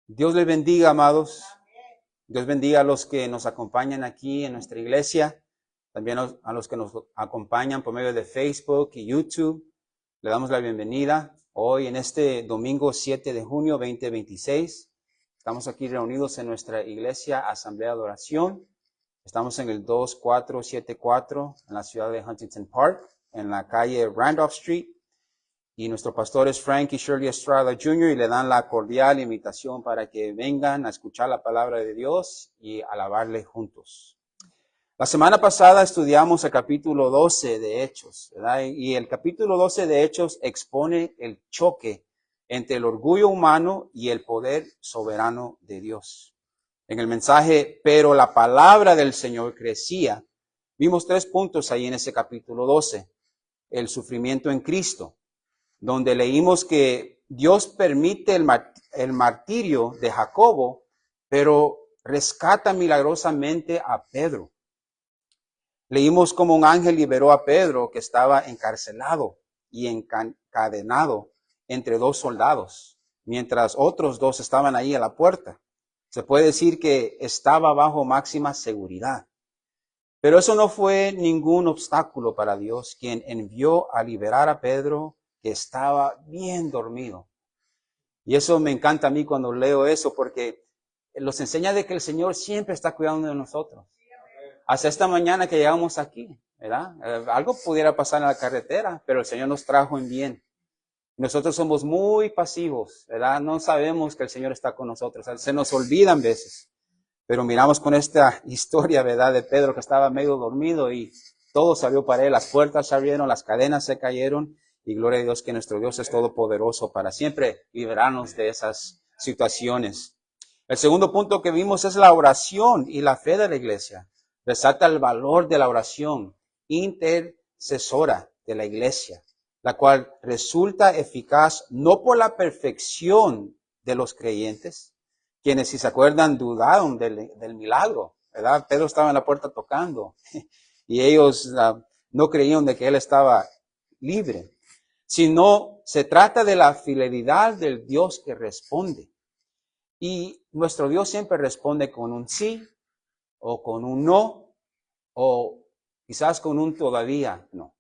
Dios les bendiga, amados. Dios bendiga a los que nos acompañan aquí en nuestra iglesia, también a los que nos acompañan por medio de Facebook y YouTube. Le damos la bienvenida hoy en este domingo 7 de junio 2026. Estamos aquí reunidos en nuestra iglesia Asamblea de Oración. Estamos en el 2474 en la ciudad de Huntington Park, en la calle Randolph Street. Y nuestro pastor es Frank y Shirley Estrada Jr. y le dan la cordial invitación para que vengan a escuchar la palabra de Dios y alabarle juntos. La semana pasada estudiamos el capítulo 12 de Hechos, ¿verdad? Y el capítulo 12 de Hechos expone el choque entre el orgullo humano y el poder soberano de Dios. En el mensaje, pero la palabra del Señor crecía, vimos 3 puntos ahí en ese capítulo 12. El sufrimiento en Cristo, donde leímos que Dios permite el martirio de Jacobo, pero rescata milagrosamente a Pedro. Leímos cómo un ángel liberó a Pedro, que estaba encarcelado y encadenado entre 2 soldados, mientras otros 2 estaban ahí a la puerta. Se puede decir que estaba bajo máxima seguridad. Pero eso no fue ningún obstáculo para Dios, quien envió a liberar a Pedro, que estaba bien dormido. Y eso me encanta a mí cuando leo eso, porque nos enseña de que el Señor siempre está cuidando de nosotros. Hasta esta mañana que llegamos aquí, ¿verdad? Algo pudiera pasar en la carretera, pero el Señor nos trajo en bien. Nosotros somos muy pasivos, ¿verdad? No sabemos que el Señor está con nosotros. Se nos olvidan veces. Pero miramos con esta historia, ¿verdad? De Pedro que estaba medio dormido y todo salió para él. Las puertas se abrieron, las cadenas se cayeron. Y gloria a Dios que nuestro Dios es todopoderoso para siempre liberarnos de esas situaciones. El segundo punto que vimos es la oración y la fe de la iglesia. Resalta el valor de la oración intercesora de la iglesia, la cual resulta eficaz no por la perfección de los creyentes, quienes, si se acuerdan, dudaron del milagro, ¿verdad? Pedro estaba en la puerta tocando y ellos no creían de que él estaba libre, sino se trata de la fidelidad del Dios que responde. Y nuestro Dios siempre responde con un sí, o con un no, o quizás con un todavía no.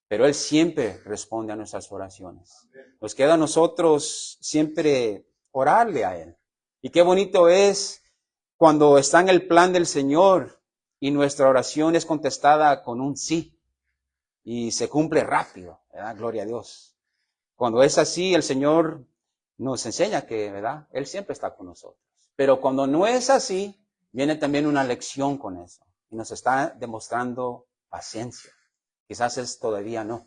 Pero Él siempre responde a nuestras oraciones. Nos queda a nosotros siempre orarle a Él. Y qué bonito es cuando está en el plan del Señor y nuestra oración es contestada con un sí. Y se cumple rápido, ¿verdad? Gloria a Dios. Cuando es así, el Señor nos enseña que, ¿verdad? Él siempre está con nosotros. Pero cuando no es así, viene también una lección con eso. Y nos está demostrando paciencia. Quizás es todavía no.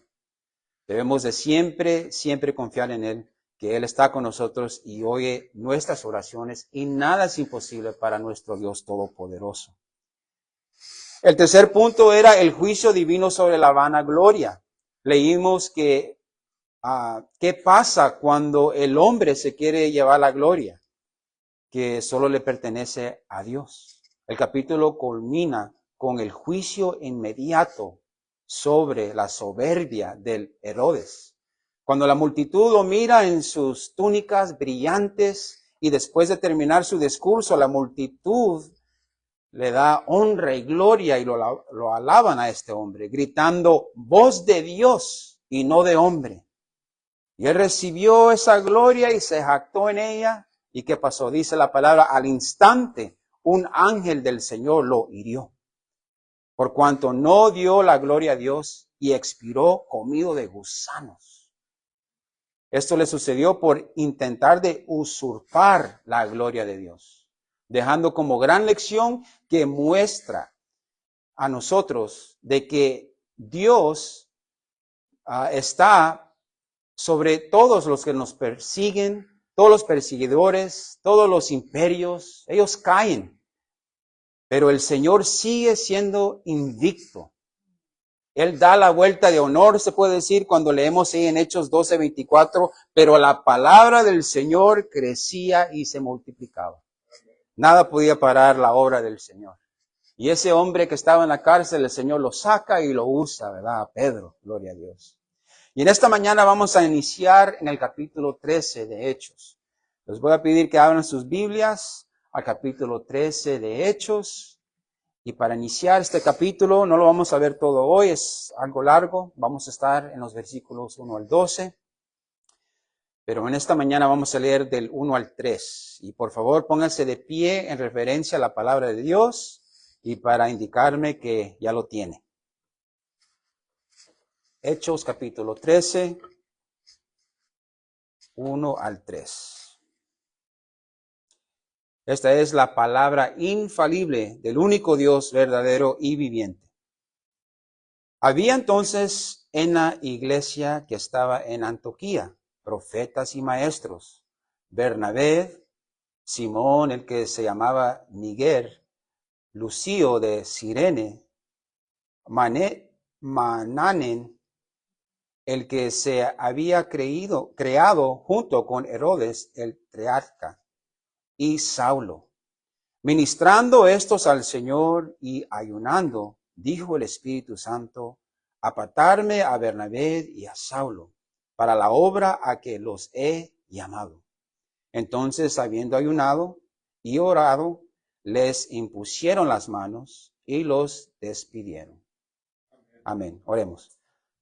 Debemos de siempre confiar en Él, que Él está con nosotros y oye nuestras oraciones y nada es imposible para nuestro Dios Todopoderoso. El tercer punto era el juicio divino sobre la vanagloria. Leímos que ¿qué pasa cuando el hombre se quiere llevar la gloria? Que solo le pertenece a Dios. El capítulo culmina con el juicio inmediato sobre la soberbia del Herodes. Cuando la multitud lo mira en sus túnicas brillantes y después de terminar su discurso, la multitud le da honra y gloria y lo alaban a este hombre, gritando, voz de Dios y no de hombre. Y él recibió esa gloria y se jactó en ella. ¿Y qué pasó? Dice la palabra, al instante un ángel del Señor lo hirió, por cuanto no dio la gloria a Dios y expiró comido de gusanos. Esto le sucedió por intentar de usurpar la gloria de Dios, dejando como gran lección que muestra a nosotros de que Dios está sobre todos los que nos persiguen, todos los perseguidores, todos los imperios, ellos caen. Pero el Señor sigue siendo invicto. Él da la vuelta de honor, se puede decir, cuando leemos ahí en Hechos 12:24, pero la palabra del Señor crecía y se multiplicaba. Nada podía parar la obra del Señor. Y ese hombre que estaba en la cárcel, el Señor lo saca y lo usa, ¿verdad? A Pedro, gloria a Dios. Y en esta mañana vamos a iniciar en el capítulo 13 de Hechos. Les voy a pedir que abran sus Biblias al capítulo 13 de Hechos. Y para iniciar este capítulo, no lo vamos a ver todo hoy, es algo largo. Vamos a estar en los versículos 1 al 12. Pero en esta mañana vamos a leer del 1 al 3. Y por favor, pónganse de pie en referencia a la palabra de Dios y para indicarme que ya lo tiene. Hechos capítulo 13, 1 al 3. Esta es la palabra infalible del único Dios verdadero y viviente. Había entonces en la iglesia que estaba en Antioquía profetas y maestros: Bernabé, Simón, el que se llamaba Niger, Lucio de Cirene, Mananen, el que se había creado junto con Herodes el tetrarca, y Saulo. Ministrando estos al Señor y ayunando, dijo el Espíritu Santo: apartarme a Bernabé y a Saulo para la obra a que los he llamado. Entonces, habiendo ayunado y orado, les impusieron las manos y los despidieron. Amén. Oremos.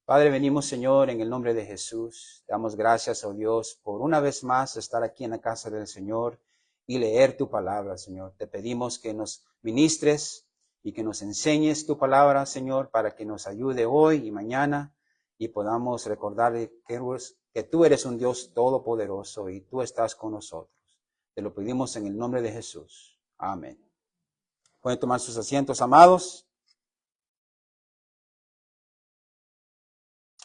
Padre, venimos, Señor, en el nombre de Jesús. Damos gracias, oh Dios, por una vez más estar aquí en la casa del Señor y leer tu palabra, Señor. Te pedimos que nos ministres y que nos enseñes tu palabra, Señor, para que nos ayude hoy y mañana y podamos recordar que tú eres un Dios todopoderoso y tú estás con nosotros. Te lo pedimos en el nombre de Jesús. Amén. Pueden tomar sus asientos, amados.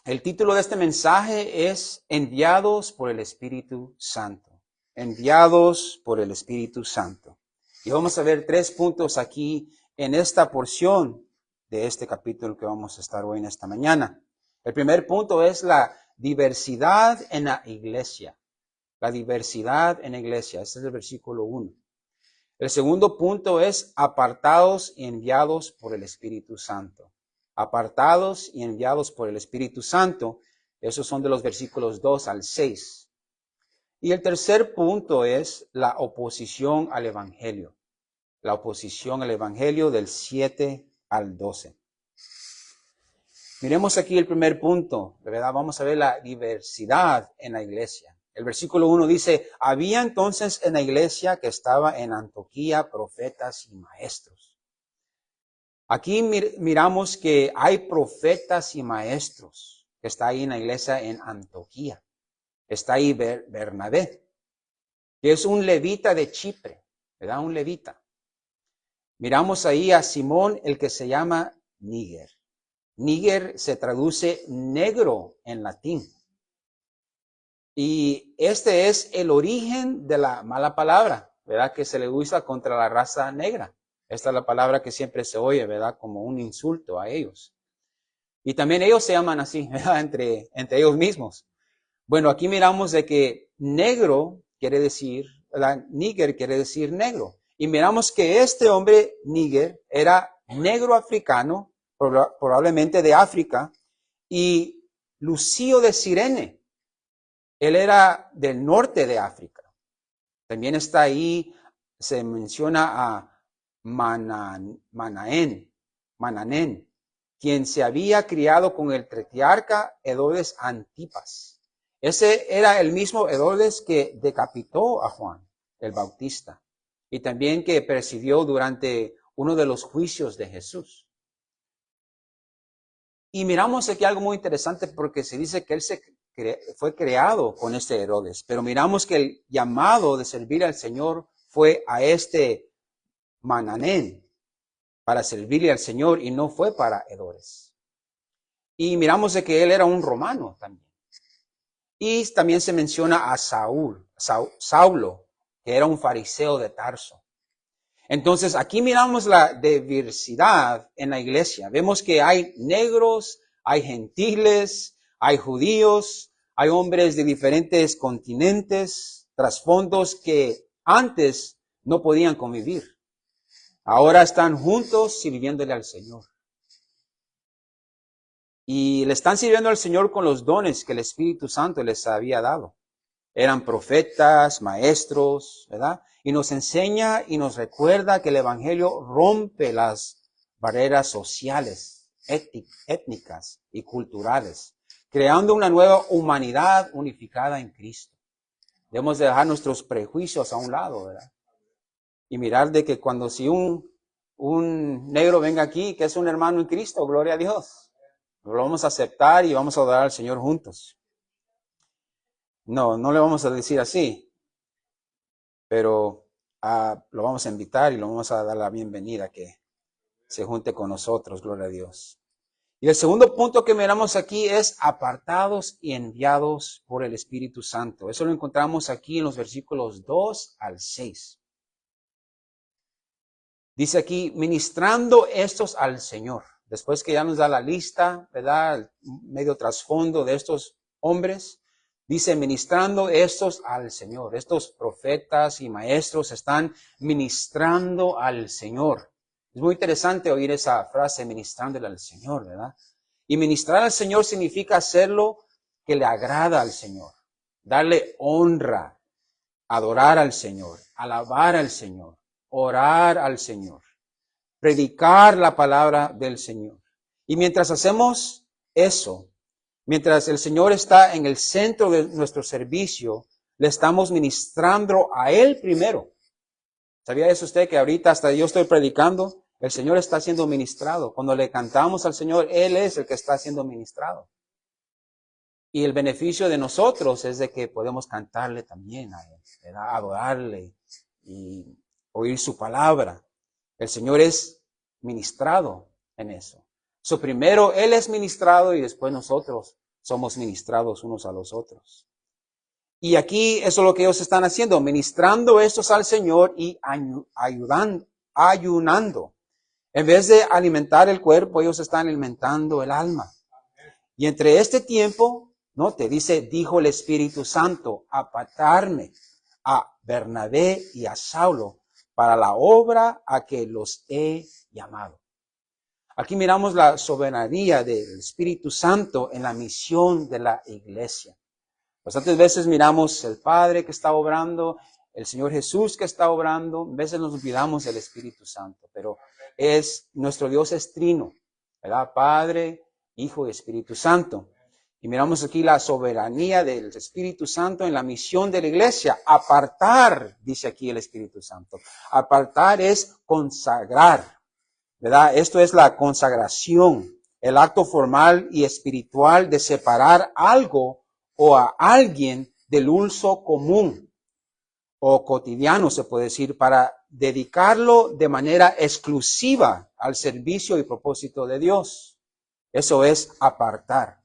El título de este mensaje es Enviados por el Espíritu Santo. Enviados por el Espíritu Santo. Y vamos a ver 3 puntos aquí en esta porción de este capítulo que vamos a estar hoy en esta mañana. El primer punto es la diversidad en la iglesia. La diversidad en la iglesia. Este es el versículo 1. El segundo punto es apartados y enviados por el Espíritu Santo. Apartados y enviados por el Espíritu Santo. Esos son de los versículos 2 al 6. Y el tercer punto es la oposición al Evangelio. La oposición al Evangelio del 7 al 12. Miremos aquí el primer punto, de verdad, vamos a ver la diversidad en la iglesia. El versículo 1 dice: había entonces en la iglesia que estaba en Antioquía profetas y maestros. Aquí miramos que hay profetas y maestros que está ahí en la iglesia en Antioquía. Está ahí Bernabé, que es un levita de Chipre, ¿verdad? Un levita. Miramos ahí a Simón, el que se llama Níger. Níger se traduce negro en latín. Y este es el origen de la mala palabra, ¿verdad? Que se le usa contra la raza negra. Esta es la palabra que siempre se oye, ¿verdad? Como un insulto a ellos. Y también ellos se llaman así, ¿verdad? Entre ellos mismos. Bueno, aquí miramos de que negro quiere decir, ¿verdad? Níger quiere decir negro. Y miramos que este hombre, Níger, era negro africano, probablemente de África, y Lucio de Cirene. Él era del norte de África. También está ahí, se menciona a Mananen, quien se había criado con el tetrarca Herodes Antipas. Ese era el mismo Herodes que decapitó a Juan el Bautista y también que presidió durante uno de los juicios de Jesús. Y miramos aquí algo muy interesante porque se dice que él fue creado con este Herodes, pero miramos que el llamado de servir al Señor fue a este Mananen para servirle al Señor y no fue para Herodes. Y miramos de que él era un romano también. Y también se menciona a Saulo, que era un fariseo de Tarso. Entonces, aquí miramos la diversidad en la iglesia. Vemos que hay negros, hay gentiles, hay judíos, hay hombres de diferentes continentes, trasfondos que antes no podían convivir. Ahora están juntos sirviéndole al Señor. Y le están sirviendo al Señor con los dones que el Espíritu Santo les había dado. eran profetas, maestros, ¿verdad? Y nos enseña y nos recuerda que el Evangelio rompe las barreras sociales, étnicas y culturales, creando una nueva humanidad unificada en Cristo. Debemos dejar nuestros prejuicios a un lado, ¿verdad? Y mirar de que cuando si un negro venga aquí, que es un hermano en Cristo, gloria a Dios, lo vamos a aceptar y vamos a adorar al Señor juntos. No le vamos a decir así, pero lo vamos a invitar y lo vamos a dar la bienvenida que se junte con nosotros, gloria a Dios. Y el segundo punto que miramos aquí es apartados y enviados por el Espíritu Santo. Eso lo encontramos aquí en los versículos 2 al 6. Dice aquí, ministrando estos al Señor. Después que ya nos da la lista, ¿verdad? El medio trasfondo de estos hombres. Dice, ministrando estos al Señor. Estos profetas y maestros están ministrando al Señor. Es muy interesante oír esa frase, ministrándole al Señor, ¿verdad? Y ministrar al Señor significa hacerlo que le agrada al Señor. Darle honra, adorar al Señor, alabar al Señor, orar al Señor, predicar la palabra del Señor. Y mientras hacemos eso, mientras el Señor está en el centro de nuestro servicio, le estamos ministrando a Él primero. ¿Sabía eso usted que ahorita hasta yo estoy predicando? El Señor está siendo ministrado. Cuando le cantamos al Señor, Él es el que está siendo ministrado. Y el beneficio de nosotros es de que podemos cantarle también a Él, ¿verdad? Adorarle y oír su palabra. El Señor es ministrado en eso. Primero Él es ministrado y después nosotros somos ministrados unos a los otros. Y aquí eso es lo que ellos están haciendo, ministrando estos al Señor y ayunando. En vez de alimentar el cuerpo, ellos están alimentando el alma. Y entre este tiempo, ¿no? Te dice, dijo el Espíritu Santo, apartarme a Bernabé y a Saulo para la obra a que los he llamado. Aquí miramos la soberanía del Espíritu Santo en la misión de la iglesia. Bastantes veces miramos el Padre que está obrando, el Señor Jesús que está obrando, a veces nos olvidamos del Espíritu Santo, pero nuestro Dios es trino, ¿verdad? Padre, Hijo y Espíritu Santo. Y miramos aquí la soberanía del Espíritu Santo en la misión de la iglesia. Apartar, dice aquí el Espíritu Santo. Apartar es consagrar, ¿verdad? Esto es la consagración, el acto formal y espiritual de separar algo o a alguien del uso común o cotidiano, se puede decir, para dedicarlo de manera exclusiva al servicio y propósito de Dios. Eso es apartar,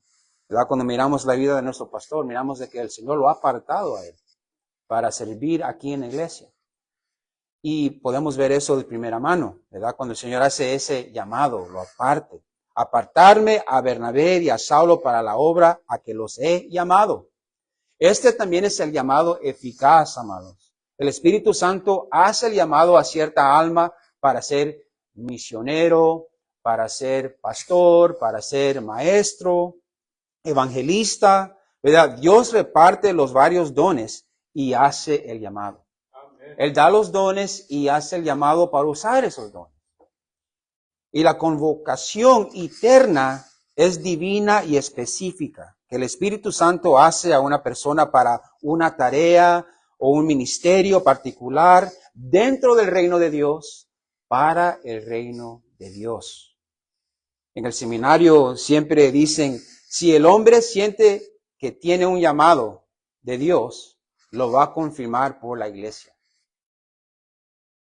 ¿verdad? Cuando miramos la vida de nuestro pastor, miramos de que el Señor lo ha apartado a él para servir aquí en la iglesia. Y podemos ver eso de primera mano, ¿verdad? Cuando el Señor hace ese llamado, lo aparte. Apartarme a Bernabé y a Saulo para la obra a que los he llamado. Este también es el llamado eficaz, amados. El Espíritu Santo hace el llamado a cierta alma para ser misionero, para ser pastor, para ser maestro, evangelista, ¿verdad? Dios reparte los varios dones y hace el llamado. Él da los dones y hace el llamado para usar esos dones. Y la convocación eterna es divina y específica, que el Espíritu Santo hace a una persona para una tarea o un ministerio particular dentro del reino de Dios, para el reino de Dios. En el seminario siempre dicen, si el hombre siente que tiene un llamado de Dios, lo va a confirmar por la iglesia.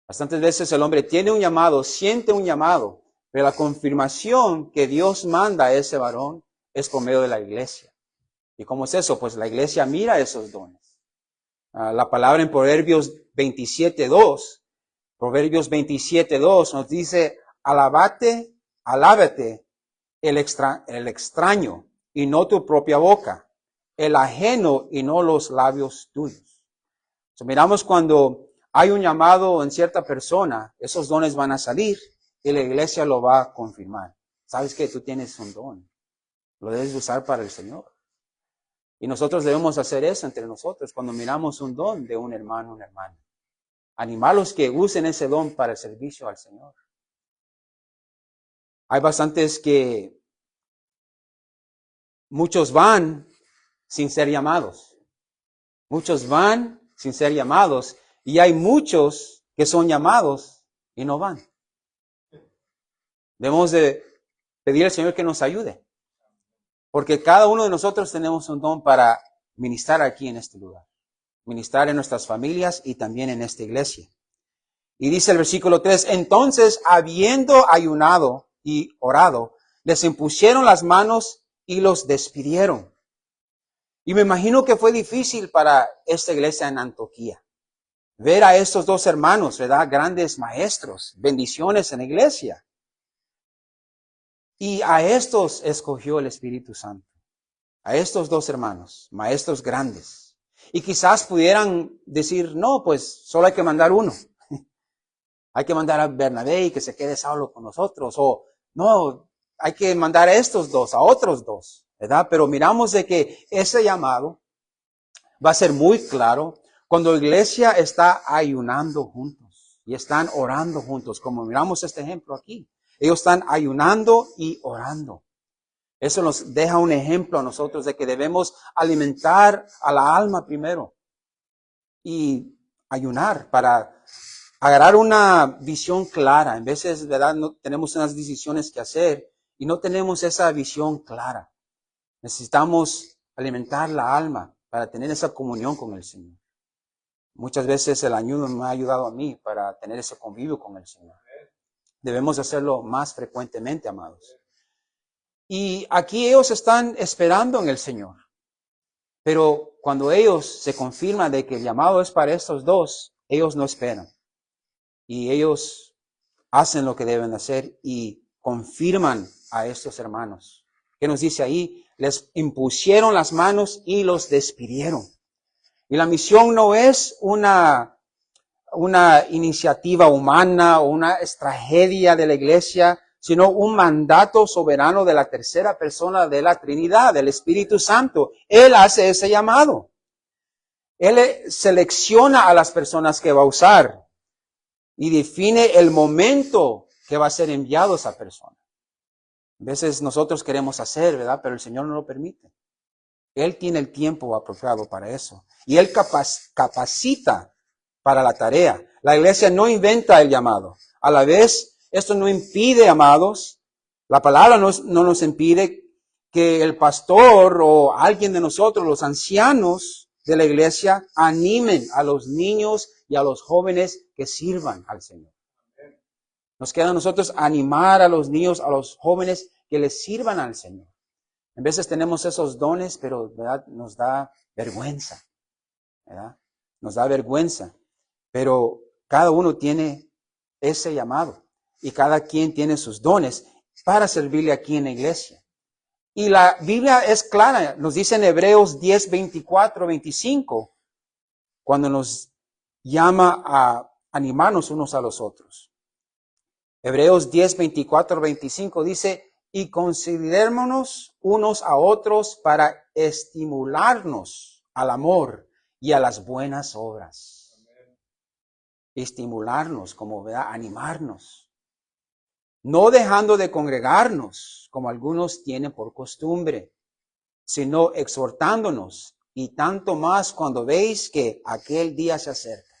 Bastantes veces el hombre tiene un llamado, siente un llamado, pero la confirmación que Dios manda a ese varón es por medio de la iglesia. ¿Y cómo es eso? Pues la iglesia mira esos dones. La palabra en Proverbios 27:2, Proverbios 27:2 nos dice, alábate el extraño y no tu propia boca, el ajeno y no los labios tuyos. Miramos cuando hay un llamado en cierta persona, esos dones van a salir y la iglesia lo va a confirmar. ¿Sabes que tú tienes un don? Lo debes usar para el Señor. Y nosotros debemos hacer eso entre nosotros cuando miramos un don de un hermano o una hermana. Animarlos que usen ese don para el servicio al Señor. Hay bastantes que muchos van sin ser llamados. Muchos van sin ser llamados. Y hay muchos que son llamados y no van. Debemos de pedir al Señor que nos ayude. Porque cada uno de nosotros tenemos un don para ministrar aquí en este lugar. Ministrar en nuestras familias y también en esta iglesia. Y dice el versículo 3, entonces, habiendo ayunado y orado, les impusieron las manos y los despidieron. Y me imagino que fue difícil para esta iglesia en Antioquía ver a estos dos hermanos, ¿verdad? Grandes maestros, bendiciones en la iglesia. Y a estos escogió el Espíritu Santo. A estos dos hermanos, maestros grandes. Y quizás pudieran decir, no, pues solo hay que mandar uno. Hay que mandar a Bernabé y que se quede Saulo con nosotros. O no, hay que mandar a estos dos, a otros dos, ¿verdad? Pero miramos de que ese llamado va a ser muy claro cuando la iglesia está ayunando juntos y están orando juntos, como miramos este ejemplo aquí. Ellos están ayunando y orando. Eso nos deja un ejemplo a nosotros de que debemos alimentar a la alma primero y ayunar para agarrar una visión clara. En veces, ¿verdad? No tenemos unas decisiones que hacer y no tenemos esa visión clara. Necesitamos alimentar la alma para tener esa comunión con el Señor. Muchas veces el ayuno me ha ayudado a mí para tener ese convivio con el Señor. Debemos hacerlo más frecuentemente, amados. Y aquí ellos están esperando en el Señor. Pero cuando ellos se confirman de que el llamado es para estos dos, ellos no esperan. Y ellos hacen lo que deben hacer y confirman a estos hermanos. ¿Qué nos dice ahí? Les impusieron las manos y los despidieron. Y la misión no es una iniciativa humana o una tragedia de la iglesia, sino un mandato soberano de la tercera persona de la Trinidad, del Espíritu Santo. Él hace ese llamado. Él selecciona a las personas que va a usar y define el momento que va a ser enviado esa persona. A veces nosotros queremos hacer, ¿verdad? Pero el Señor no lo permite. Él tiene el tiempo apropiado para eso. Y Él capacita para la tarea. La iglesia no inventa el llamado. A la vez, esto no impide, amados, la palabra no nos impide que el pastor o alguien de nosotros, los ancianos de la iglesia, animen a los niños y a los jóvenes que sirvan al Señor. Nos queda a nosotros animar a los niños, a los jóvenes que les sirvan al Señor. En veces tenemos esos dones, pero ¿verdad? Nos da vergüenza, ¿verdad? Nos da vergüenza. Pero cada uno tiene ese llamado y cada quien tiene sus dones para servirle aquí en la iglesia. Y la Biblia es clara, nos dice en Hebreos 10, 24, 25, cuando nos llama a animarnos unos a los otros. Hebreos 10, 24, 25 dice, y considerémonos unos a otros para estimularnos al amor y a las buenas obras. Estimularnos, como ¿verdad? Animarnos. No dejando de congregarnos, como algunos tienen por costumbre, sino exhortándonos, y tanto más cuando veis que aquel día se acerca.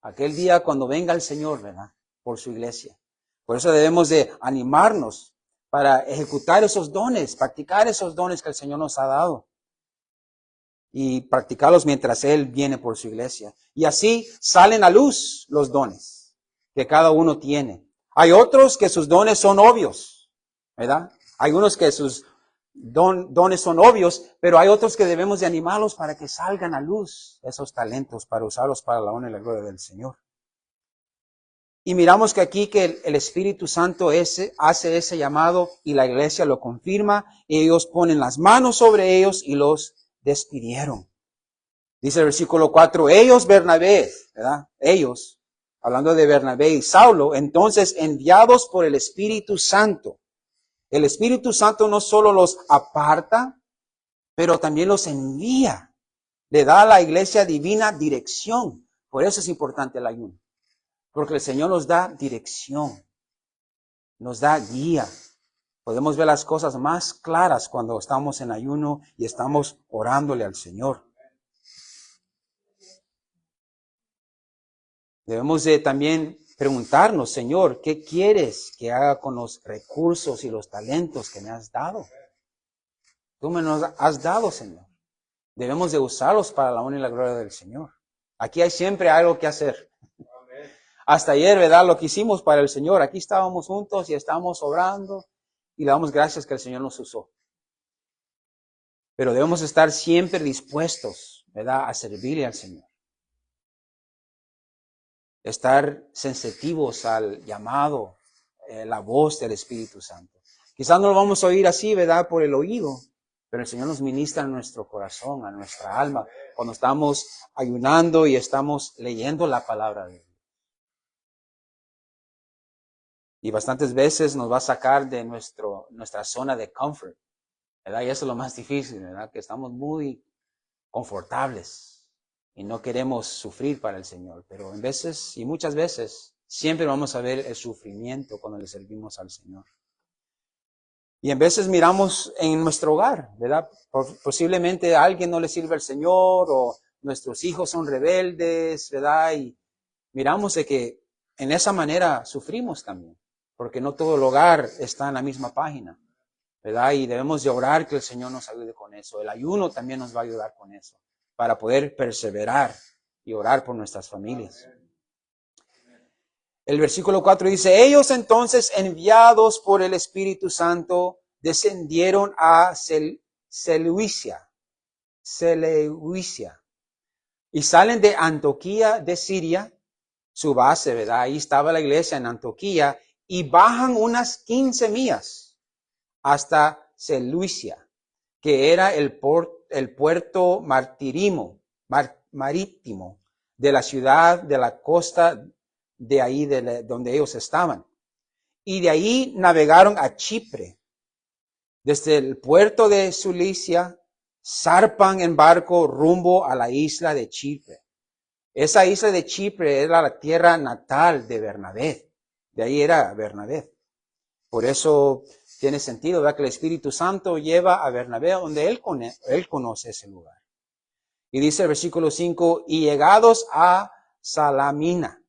Aquel día cuando venga el Señor, ¿verdad? Por su iglesia. Por eso debemos de animarnos para ejecutar esos dones, practicar esos dones que el Señor nos ha dado. Y practicarlos mientras Él viene por su iglesia. Y así salen a luz los dones que cada uno tiene. Hay otros que sus dones son obvios, ¿verdad? Hay unos que sus dones son obvios, pero hay otros que debemos de animarlos para que salgan a luz esos talentos, para usarlos para la honra y la gloria del Señor. Y miramos que aquí que el Espíritu Santo hace ese llamado y la iglesia lo confirma. Y ellos ponen las manos sobre ellos y los despidieron. Dice el versículo 4, ellos, Bernabé, ¿verdad? Ellos, hablando de Bernabé y Saulo, entonces enviados por el Espíritu Santo. El Espíritu Santo no solo los aparta, pero también los envía. Le da a la iglesia divina dirección. Por eso es importante el ayuno. Porque el Señor nos da dirección. Nos da guía. Podemos ver las cosas más claras cuando estamos en ayuno y estamos orándole al Señor. Debemos de también preguntarnos, Señor, ¿qué quieres que haga con los recursos y los talentos que me has dado? Tú me los has dado, Señor. Debemos de usarlos para la honra y la gloria del Señor. Aquí hay siempre algo que hacer. Hasta ayer, ¿verdad? Lo que hicimos para el Señor. Aquí estábamos juntos y estábamos orando y le damos gracias que el Señor nos usó. Pero debemos estar siempre dispuestos, ¿verdad?, a servirle al Señor. Estar sensitivos al llamado, la voz del Espíritu Santo. Quizás no lo vamos a oír así, ¿verdad?, por el oído, pero el Señor nos ministra en nuestro corazón, a nuestra alma, cuando estamos ayunando y estamos leyendo la palabra de Dios. Y bastantes veces nos va a sacar de nuestra zona de confort, ¿verdad? Y eso es lo más difícil, ¿verdad? Que estamos muy confortables y no queremos sufrir para el Señor. Pero en veces, y muchas veces, siempre vamos a ver el sufrimiento cuando le servimos al Señor. Y en veces miramos en nuestro hogar, ¿verdad? Posiblemente a alguien no le sirve al Señor o nuestros hijos son rebeldes, ¿verdad? Y miramos de que en esa manera sufrimos también, porque no todo el hogar está en la misma página, ¿verdad? Y debemos de orar que el Señor nos ayude con eso. El ayuno también nos va a ayudar con eso, para poder perseverar y orar por nuestras familias. El versículo 4 dice, ellos entonces, enviados por el Espíritu Santo, descendieron a Seleucia, y salen de Antioquía de Siria, su base, ¿verdad? Ahí estaba la iglesia en Antioquía, y bajan unas 15 millas hasta Seleucia, que era el puerto marítimo de la ciudad de la costa de ahí donde ellos estaban. Y de ahí navegaron a Chipre. Desde el puerto de Seleucia zarpan en barco rumbo a la isla de Chipre. Esa isla de Chipre era la tierra natal de Bernabé. De ahí era Bernabé. Por eso tiene sentido, ¿verdad?, que el Espíritu Santo lleva a Bernabé donde él conoce ese lugar. Y dice el versículo 5, y llegados a Salamina,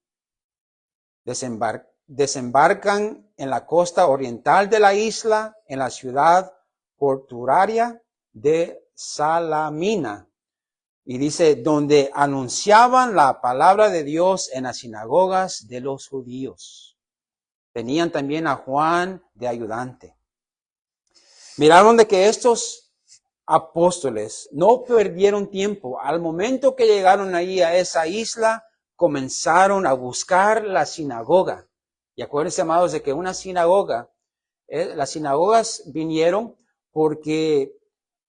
desembarcan en la costa oriental de la isla, en la ciudad portuaria de Salamina. Y dice, donde anunciaban la palabra de Dios en las sinagogas de los judíos. Tenían también a Juan de ayudante. Miraron de que estos apóstoles no perdieron tiempo. Al momento que llegaron ahí a esa isla, comenzaron a buscar la sinagoga. Y acuérdense, amados, de que una sinagoga, las sinagogas vinieron porque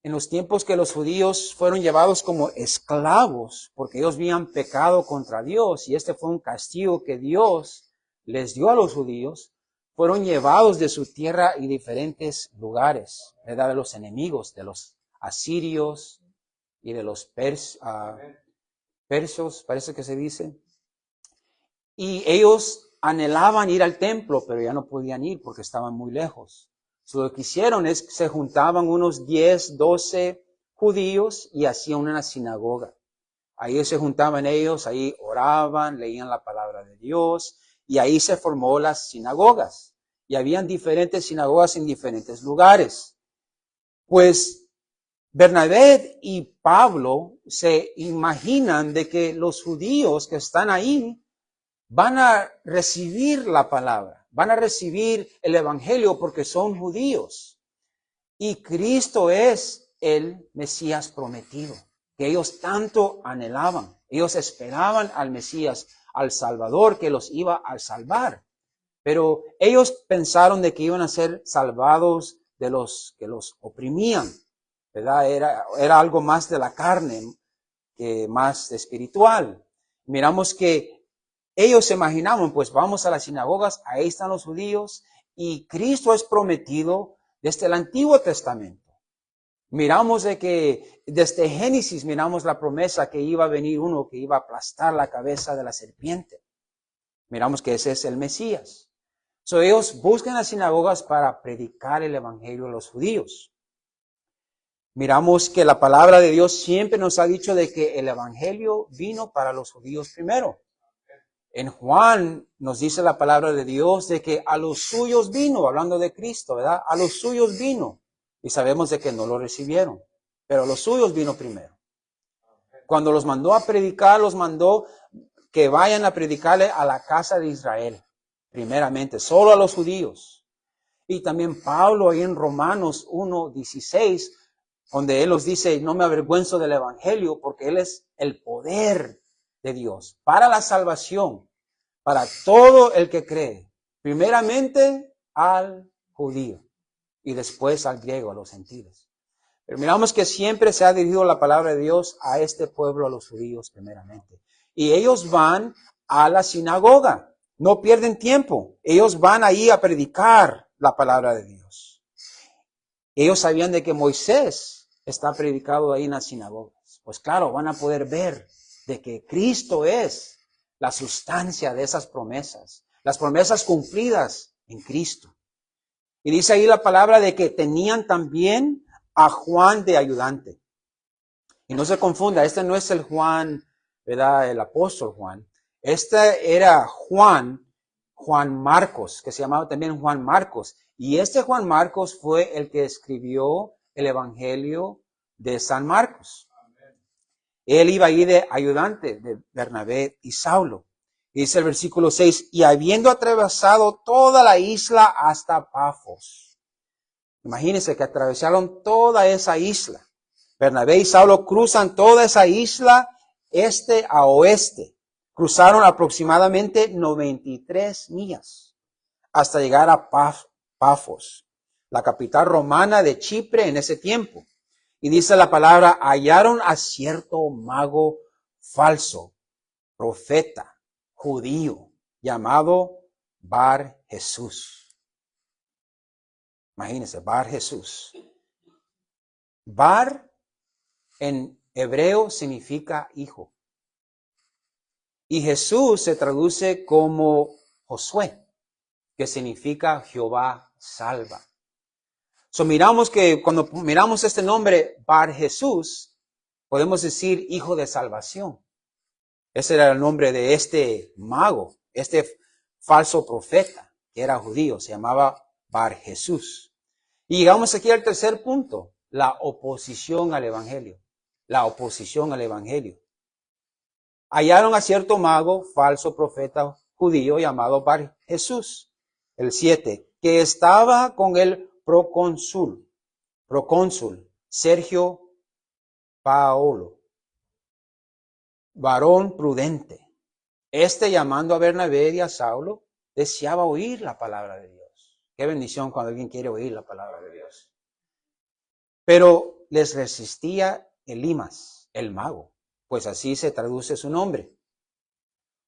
en los tiempos que los judíos fueron llevados como esclavos, porque ellos habían pecado contra Dios, y este fue un castigo que Dios les dio a los judíos, fueron llevados de su tierra y diferentes lugares, ¿verdad?, de los enemigos, de los asirios y de los persos, parece que se dice. Y ellos anhelaban ir al templo, pero ya no podían ir porque estaban muy lejos. Lo que hicieron es que se juntaban unos 10, 12 judíos y hacían una sinagoga. Ahí se juntaban ellos, ahí oraban, leían la palabra de Dios, y ahí se formó las sinagogas. Y habían diferentes sinagogas en diferentes lugares. Pues Bernabé y Pablo se imaginan de que los judíos que están ahí van a recibir la palabra, van a recibir el evangelio porque son judíos. Y Cristo es el Mesías prometido, que ellos tanto anhelaban. Ellos esperaban al Mesías, al Salvador que los iba a salvar. Pero ellos pensaron de que iban a ser salvados de los que los oprimían, ¿verdad? Era algo más de la carne que más espiritual. Miramos que ellos se imaginaban, pues vamos a las sinagogas, ahí están los judíos, y Cristo es prometido desde el Antiguo Testamento. Miramos de que desde Génesis miramos la promesa que iba a venir uno que iba a aplastar la cabeza de la serpiente. Miramos que ese es el Mesías. So, ellos buscan las sinagogas para predicar el evangelio a los judíos. Miramos que la palabra de Dios siempre nos ha dicho de que el evangelio vino para los judíos primero. En Juan nos dice la palabra de Dios de que a los suyos vino, hablando de Cristo, ¿verdad? A los suyos vino. Y sabemos de que no lo recibieron, pero a los suyos vino primero. Cuando los mandó a predicar, los mandó que vayan a predicarle a la casa de Israel, primeramente, solo a los judíos. Y también Pablo ahí en Romanos 1:16, donde él nos dice, no me avergüenzo del evangelio, porque él es el poder de Dios para la salvación, para todo el que cree, primeramente al judío y después al griego, a los gentiles. Pero miramos que siempre se ha dirigido la palabra de Dios a este pueblo, a los judíos primeramente. Y ellos van a la sinagoga, no pierden tiempo, ellos van ahí a predicar la palabra de Dios. Ellos sabían de que Moisés está predicado ahí en las sinagogas. Pues claro, van a poder ver de que Cristo es la sustancia de esas promesas, las promesas cumplidas en Cristo. Y dice ahí la palabra de que tenían también a Juan de ayudante. Y no se confunda, este no es el Juan, ¿verdad? El apóstol Juan. Este era Juan Marcos, que se llamaba también Juan Marcos. Y este Juan Marcos fue el que escribió el Evangelio de San Marcos. Él iba ahí de ayudante de Bernabé y Saulo. Y dice el versículo 6, y habiendo atravesado toda la isla hasta Pafos. Imagínense que atravesaron toda esa isla. Bernabé y Saulo cruzan toda esa isla este a oeste. Cruzaron aproximadamente 93 millas hasta llegar a Pafos, la capital romana de Chipre en ese tiempo. Y dice la palabra, hallaron a cierto mago falso, profeta, judío, llamado Bar Jesús. Imagínense, Bar Jesús. Bar en hebreo significa hijo. Y Jesús se traduce como Josué, que significa Jehová salva. So miramos que cuando miramos este nombre, Bar Jesús, podemos decir hijo de salvación. Ese era el nombre de este mago, este falso profeta, que era judío, se llamaba Bar Jesús. Y llegamos aquí al tercer punto, la oposición al evangelio. La oposición al evangelio. Hallaron a cierto mago, falso profeta judío llamado Bar Jesús, el 7, que estaba con el procónsul Sergio Paulo, varón prudente. Este, llamando a Bernabé y a Saulo, deseaba oír la palabra de Dios. Qué bendición cuando alguien quiere oír la palabra de Dios. Pero les resistía Elimas, el mago, pues así se traduce su nombre,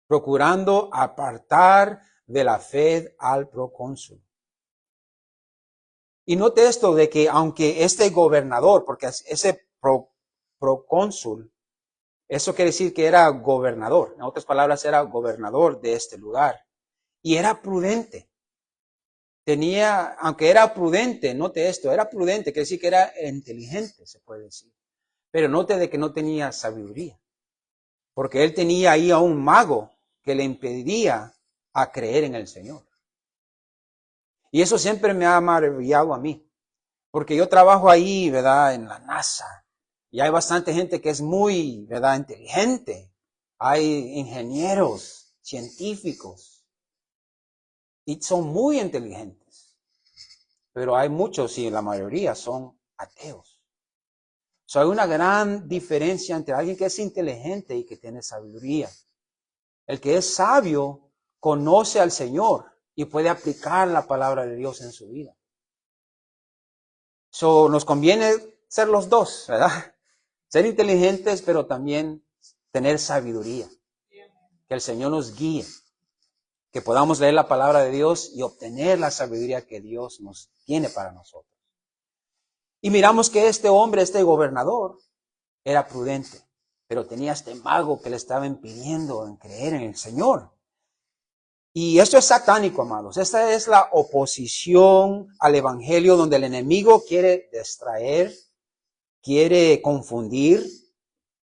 procurando apartar de la fe al procónsul. Y note esto de que aunque este gobernador, porque ese procónsul, eso quiere decir que era gobernador, en otras palabras era gobernador de este lugar, y era prudente. Aunque era prudente, note esto, era prudente, quiere decir que era inteligente, se puede decir. Pero note de que no tenía sabiduría, porque él tenía ahí a un mago que le impedía a creer en el Señor. Y eso siempre me ha maravillado a mí, porque yo trabajo ahí, ¿verdad?, en la NASA, y hay bastante gente que es muy, ¿verdad?, inteligente. Hay ingenieros, científicos, y son muy inteligentes. Pero hay muchos, y la mayoría son ateos. Hay una gran diferencia entre alguien que es inteligente y que tiene sabiduría. El que es sabio conoce al Señor y puede aplicar la palabra de Dios en su vida. Nos conviene ser los dos, ¿verdad? Ser inteligentes, pero también tener sabiduría. Que el Señor nos guíe. Que podamos leer la palabra de Dios y obtener la sabiduría que Dios nos tiene para nosotros. Y miramos que este hombre, este gobernador, era prudente, pero tenía este mago que le estaba impidiendo en creer en el Señor. Y esto es satánico, amados. Esta es la oposición al evangelio donde el enemigo quiere distraer, quiere confundir,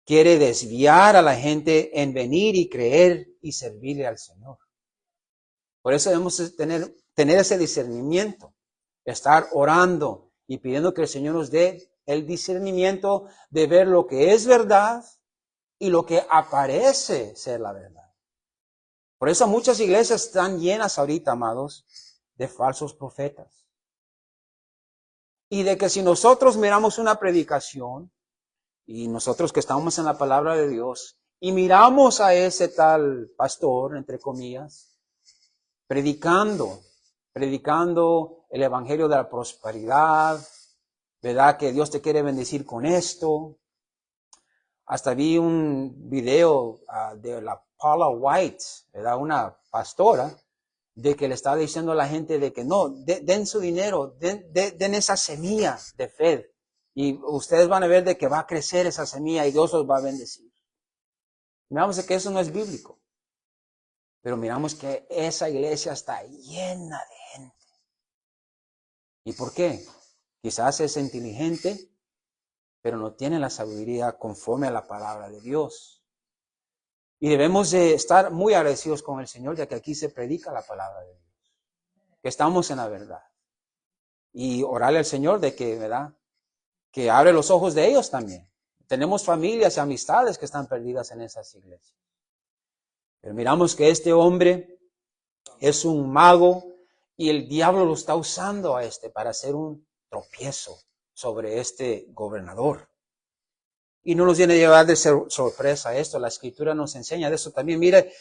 quiere desviar a la gente en venir y creer y servirle al Señor. Por eso debemos tener ese discernimiento, estar orando y pidiendo que el Señor nos dé el discernimiento de ver lo que es verdad y lo que aparece ser la verdad. Por eso muchas iglesias están llenas ahorita, amados, de falsos profetas. Y de que si nosotros miramos una predicación, y nosotros que estamos en la palabra de Dios, y miramos a ese tal pastor, entre comillas, predicando el evangelio de la prosperidad, ¿verdad? Que Dios te quiere bendecir con esto. Hasta vi un video de la Paula White, ¿verdad? Una pastora, de que le estaba diciendo a la gente de que no, den su dinero, den esa semilla de fe. Y ustedes van a ver de que va a crecer esa semilla y Dios los va a bendecir. Miramos que eso no es bíblico. Pero miramos que esa iglesia está llena de gente. ¿Y por qué? Quizás es inteligente, pero no tiene la sabiduría conforme a la palabra de Dios. Y debemos de estar muy agradecidos con el Señor, ya que aquí se predica la palabra de Dios. Que estamos en la verdad. Y orarle al Señor de que, ¿verdad? Que abre los ojos de ellos también. Tenemos familias y amistades que están perdidas en esas iglesias. Pero miramos que este hombre es un mago y el diablo lo está usando a para hacer un tropiezo sobre este gobernador. Y no nos viene a llevar de sorpresa esto. La escritura nos enseña de eso también. Mire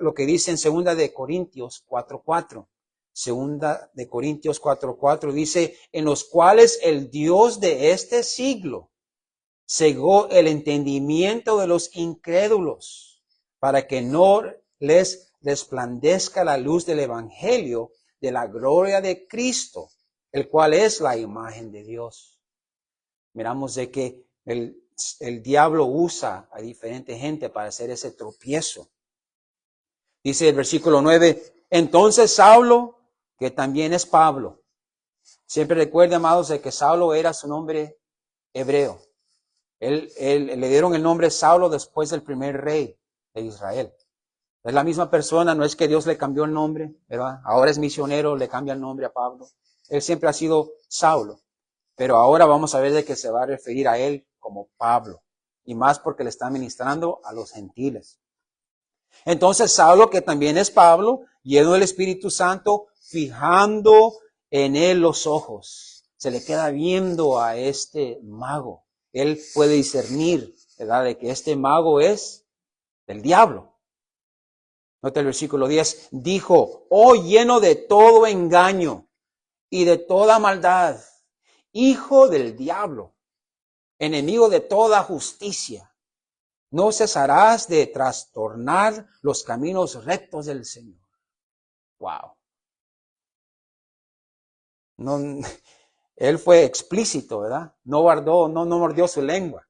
lo que dice en 2 de Corintios 4:4. 2 de Corintios 4:4 dice, en los cuales el Dios de este siglo cegó el entendimiento de los incrédulos para que no les resplandezca la luz del evangelio de la gloria de Cristo, el cual es la imagen de Dios. Miramos de que el diablo usa a diferente gente para hacer ese tropiezo. Dice el versículo 9, entonces Saulo, que también es Pablo. Siempre recuerden, amados, de que Saulo era su nombre hebreo. Él le dieron el nombre Saulo después del primer rey de Israel. Es la misma persona, no es que Dios le cambió el nombre, ¿verdad? Ahora es misionero, le cambia el nombre a Pablo. Él siempre ha sido Saulo, pero ahora vamos a ver de que se va a referir a él como Pablo, y más porque le está ministrando a los gentiles. Entonces Saulo, que también es Pablo, lleno del Espíritu Santo, fijando en él los ojos, se le queda viendo a este mago. Él puede discernir, ¿verdad?, de que este mago es del diablo. Nota el versículo 10. Dijo, oh lleno de todo engaño y de toda maldad, hijo del diablo, enemigo de toda justicia, no cesarás de trastornar los caminos rectos del Señor. Wow. No, él fue explícito, ¿verdad? No mordió su lengua.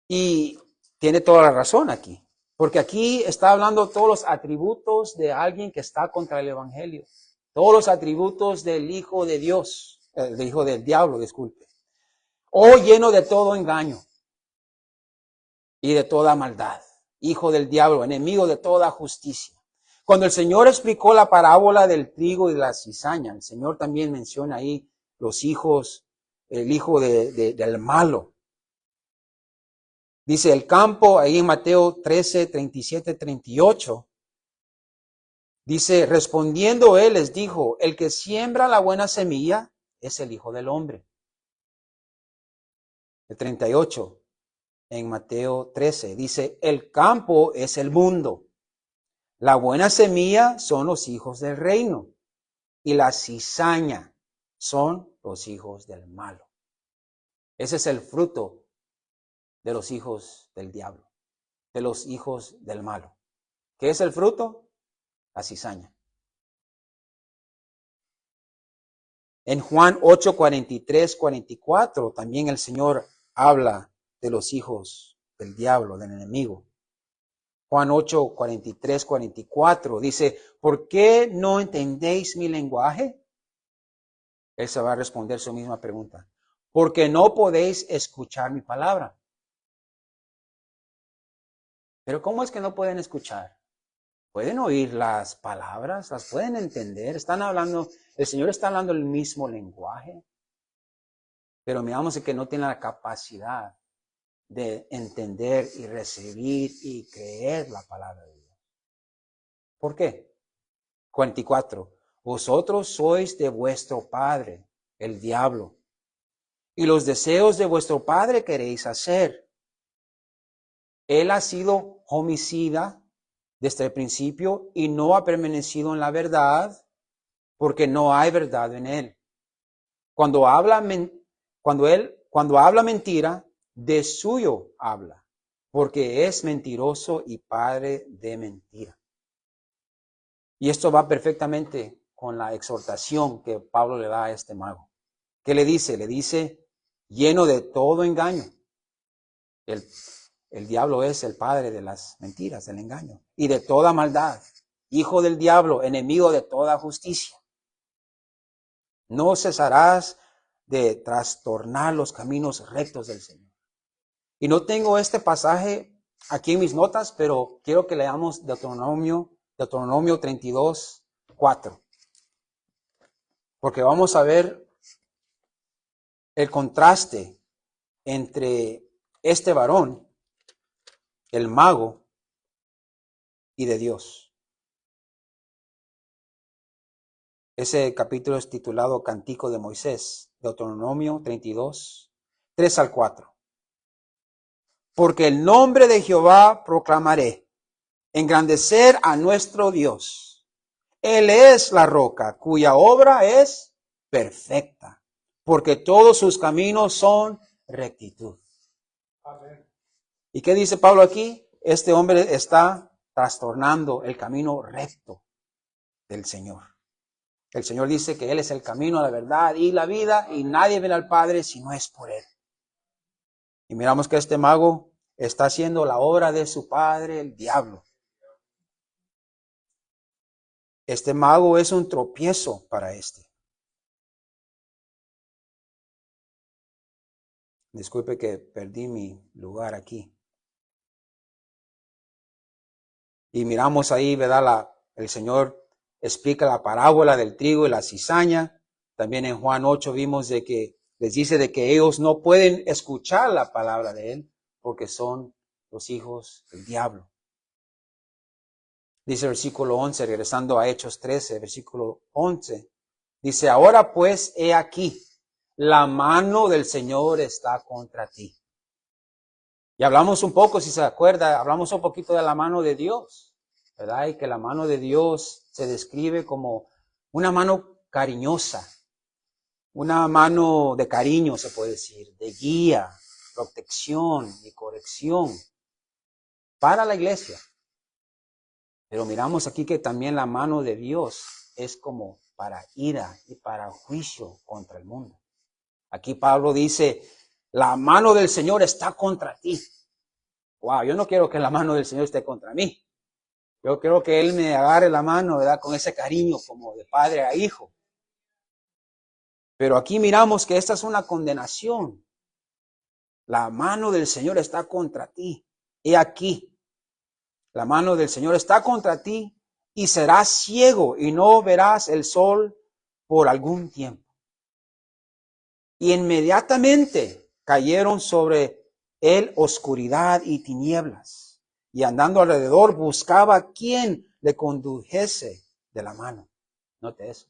Y tiene toda la razón aquí. Porque aquí está hablando todos los atributos de alguien que está contra el evangelio. Todos los atributos del Hijo de Dios, del Hijo del Diablo, disculpe. Oh, lleno de todo engaño y de toda maldad. Hijo del diablo, enemigo de toda justicia. Cuando el Señor explicó la parábola del trigo y de la cizaña, el Señor también menciona ahí los hijos, el hijo del malo. Dice el campo, ahí en Mateo 13, 37, 38. Dice, respondiendo él les dijo, el que siembra la buena semilla es el Hijo del Hombre. El 38, en Mateo 13, dice, el campo es el mundo. La buena semilla son los hijos del reino y la cizaña son los hijos del malo. Ese es el fruto de los hijos del diablo, de los hijos del malo. ¿Qué es el fruto? La cizaña. En Juan 8, 43, 44, también el Señor habla de los hijos del diablo, del enemigo. Juan 8, 43, 44 dice, ¿por qué no entendéis mi lenguaje? Él se va a responder su misma pregunta. Porque no podéis escuchar mi palabra. Pero ¿cómo es que no pueden escuchar? Pueden oír las palabras, las pueden entender, están hablando, el Señor está hablando el mismo lenguaje, pero miramos que no tiene la capacidad de entender y recibir y creer la palabra de Dios. ¿Por qué? 44. Vosotros sois de vuestro padre, el diablo, y los deseos de vuestro padre queréis hacer. Él ha sido homicida desde el principio y no ha permanecido en la verdad porque no hay verdad en él. Cuando habla mentira, de suyo habla, porque es mentiroso y padre de mentira. Y esto va perfectamente con la exhortación que Pablo le da a este mago. ¿Qué le dice? Le dice, lleno de todo engaño. El diablo es el padre de las mentiras, del engaño, y de toda maldad. Hijo del diablo, enemigo de toda justicia. No cesarás de trastornar los caminos rectos del Señor. Y no tengo este pasaje aquí en mis notas, pero quiero que leamos Deuteronomio 32, 4. Porque vamos a ver el contraste entre este varón, el mago, y de Dios. Ese capítulo es titulado Cántico de Moisés, Deuteronomio 32, 3 al 4. Porque el nombre de Jehová proclamaré, engrandecer a nuestro Dios. Él es la roca cuya obra es perfecta, porque todos sus caminos son rectitud. Amén. ¿Y qué dice Pablo aquí? Este hombre está trastornando el camino recto del Señor. El Señor dice que Él es el camino, la verdad y la vida, y nadie viene al Padre si no es por Él. Y miramos que este mago está haciendo la obra de su padre, el diablo. Este mago es un tropiezo para este. Disculpe que perdí mi lugar aquí. Y miramos ahí, ¿verdad? El Señor explica la parábola del trigo y la cizaña. También en Juan 8 vimos de que les dice de que ellos no pueden escuchar la palabra de Él porque son los hijos del diablo. Dice el versículo 11, regresando a Hechos 13, versículo 11. Dice, ahora pues, he aquí, la mano del Señor está contra ti. Y hablamos un poco, si se acuerda, hablamos un poquito de la mano de Dios, ¿verdad? Y que la mano de Dios se describe como una mano cariñosa, una mano de cariño, se puede decir, de guía, protección y corrección para la iglesia. Pero miramos aquí que también la mano de Dios es como para ira y para juicio contra el mundo. Aquí Pablo dice, la mano del Señor está contra ti. Wow, yo no quiero que la mano del Señor esté contra mí. Yo quiero que Él me agarre la mano, ¿verdad? Con ese cariño como de padre a hijo. Pero aquí miramos que esta es una condenación. La mano del Señor está contra ti. He aquí, la mano del Señor está contra ti y serás ciego y no verás el sol por algún tiempo. Y inmediatamente cayeron sobre él oscuridad y tinieblas. Y andando alrededor buscaba quien le condujese de la mano. Note eso.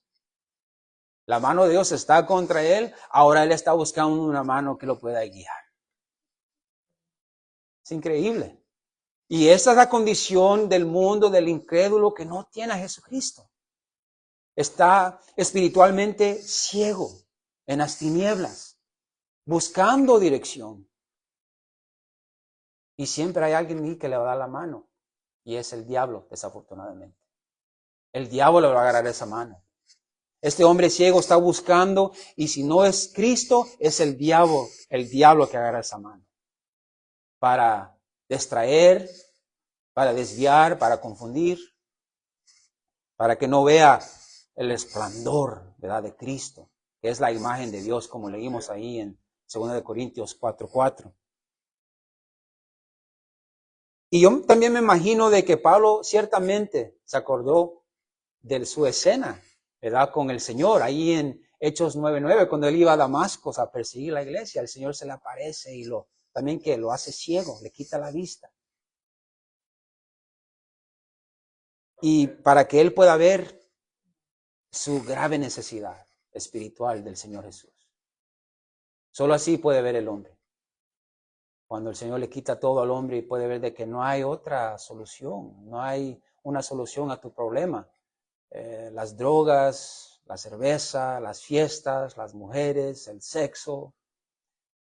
La mano de Dios está contra él. Ahora él está buscando una mano que lo pueda guiar. Es increíble. Y esa es la condición del mundo, del incrédulo que no tiene a Jesucristo. Está espiritualmente ciego, en las tinieblas, buscando dirección. Y siempre hay alguien ahí que le va a dar la mano. Y es el diablo, desafortunadamente. El diablo le va a agarrar esa mano. Este hombre ciego está buscando, y si no es Cristo, es el diablo que agarra esa mano. Para distraer, para desviar, para confundir, para que no vea el esplendor, ¿verdad?, de Cristo, que es la imagen de Dios, como leímos ahí en 2 Corintios 4:4. Y yo también me imagino de que Pablo ciertamente se acordó de su escena, ¿verdad?, con el Señor, ahí en Hechos 9:9, cuando él iba a Damasco a perseguir la iglesia, el Señor se le aparece y también que lo hace ciego, le quita la vista. Y para que él pueda ver su grave necesidad espiritual del Señor Jesús. Solo así puede ver el hombre. Cuando el Señor le quita todo al hombre y puede ver de que no hay otra solución, no hay una solución a tu problema. Las drogas, la cerveza, las fiestas, las mujeres, el sexo,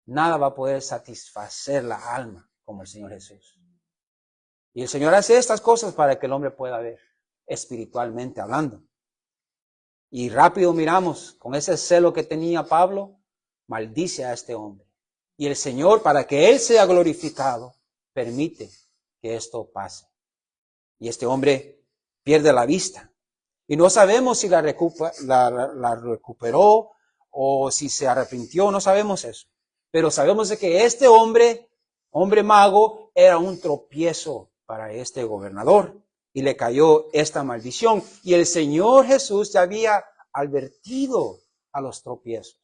nada va a poder satisfacer la alma como el Señor Jesús. Y el Señor hace estas cosas para que el hombre pueda ver, espiritualmente hablando. Y rápido miramos, con ese celo que tenía Pablo, maldice a este hombre. Y el Señor, para que Él sea glorificado, permite que esto pase. Y este hombre pierde la vista. Y no sabemos si la recuperó o si se arrepintió, no sabemos eso. Pero sabemos de que este hombre mago, era un tropiezo para este gobernador. Y le cayó esta maldición. Y el Señor Jesús ya había advertido a los tropiezos.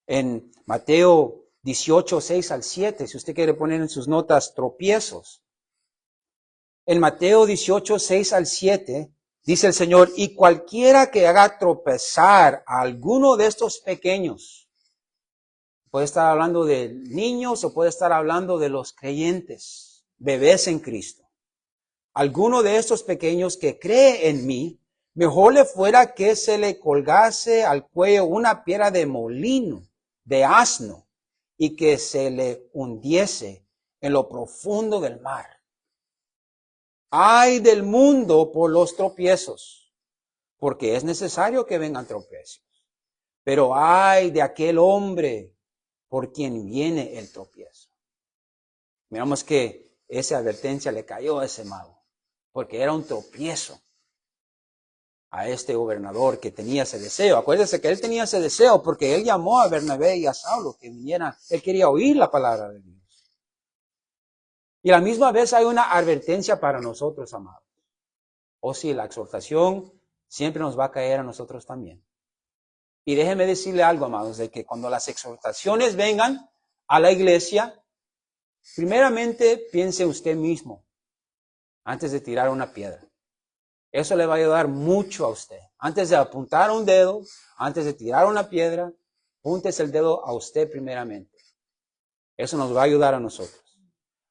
En Mateo 18:6-7, si usted quiere poner en sus notas tropiezos. En Mateo 18:6-7, dice el Señor, y cualquiera que haga tropezar a alguno de estos pequeños, puede estar hablando de niños o puede estar hablando de los creyentes, bebés en Cristo. Alguno de estos pequeños que cree en mí, mejor le fuera que se le colgase al cuello una piedra de molino, de asno, y que se le hundiese en lo profundo del mar. Ay del mundo por los tropiezos, porque es necesario que vengan tropiezos. Pero ay de aquel hombre por quien viene el tropiezo. Miramos que esa advertencia le cayó a ese mago, porque era un tropiezo a este gobernador que tenía ese deseo. Acuérdese que él tenía ese deseo porque él llamó a Bernabé y a Saulo que vinieran. Él quería oír la palabra de Dios. Y a la misma vez hay una advertencia para nosotros, amados. O si la exhortación siempre nos va a caer a nosotros también. Y déjeme decirle algo, amados, de que cuando las exhortaciones vengan a la iglesia, primeramente piense usted mismo antes de tirar una piedra. Eso le va a ayudar mucho a usted. Antes de apuntar un dedo, antes de tirar una piedra, apúntese el dedo a usted primeramente. Eso nos va a ayudar a nosotros.